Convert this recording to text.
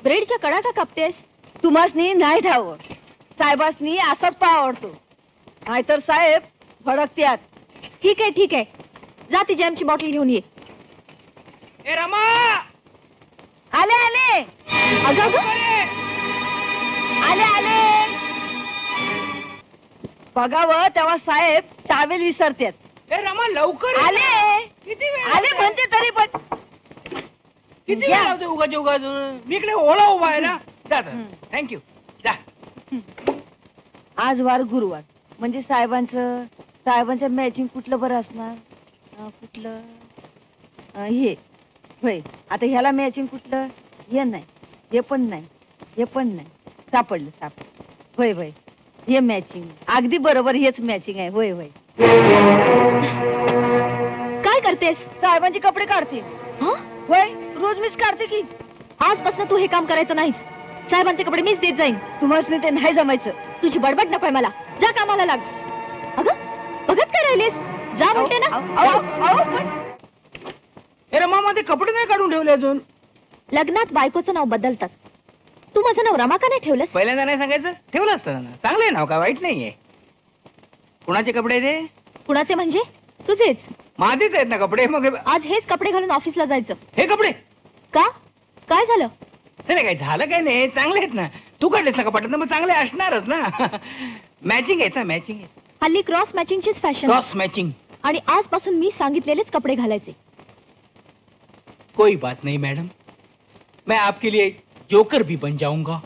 ब्रेडच्या कडा का कापतेस? तुम्हासनी नाही ठाव, साहेबासनी असाच पाव आवडतो, नाहीतर साहेब भडकत्यात. ठीक आहे ठीक आहे, जा ती जॅमची बॉटल घेऊन ये. ए रमा, आले आले. अगं अगं, आले आले. बघावं तेव्हा साहेब टावेल विसरतात. ए रमा लवकर ये. आले किती वेळ आले म्हणते तरी पण किती वेळ या. लावते उगाच उगाच? मी इकडे ओला उभा आहे ना. जा थँक्यू. जा. आज वार गुरुवार, म्हणजे साहेबांचं मॅचिंग कुठलं बरं असणार? कुठलं हे होय. आता ह्याला मॅचिंग कुठलं? हे नाही, हे पण नाही, हे पण नाही. सापडलं. होय होय, हे मॅचिंग अगदी बरोबर, हेच मॅचिंग आहे. होय होय. काय करतेस? साहेबांचे कपडे काढते. हं? होय, रोज मीच काढते की. आजपासून तू हे काम करायचं नाहीस. साहेबांचे कपडे मीच देत जाईन. तुम्हाला ते नाही जमायचं. तुझी बडबड नकोय मला. जा कामाला लाग. अगं बघत काय राहिलीस? जा म्हणते ना. ए रमा, मध्ये कपडे नाही काढून ठेवले अजून. लग्नात बायकोचं नाव बदलतात. तू माझं नाव रमा का नाही ठेवलंस? पहिल्यांदा नाही सांगायचं, ठेवलं असतं ना. चांगलं आहे नाव, का वाईट नाहीये. कुणाचे कपडे ते? कुणाचे म्हणजे? तुझेच. माझेच आहेत ना कपडे. मग आज हेच कपडे घालून ऑफिसला जायचं. हे कपडे का? काय झालं? नाही काय झालं, काय नाही, चांगले आहेत ना. तू काढलेस ना कपाटात, मग चांगले असणारच ना. मॅचिंग आहेत ना, मॅचिंग आहेत. हल्ली क्रॉस मॅचिंगचीच फॅशन. Cross matching. आणि आजपासून मी सांगितलेलेच कपडे घालायचे. कोई बात नहीं मैडम, मैं आपके लिए जोकर भी बन जाऊंगा.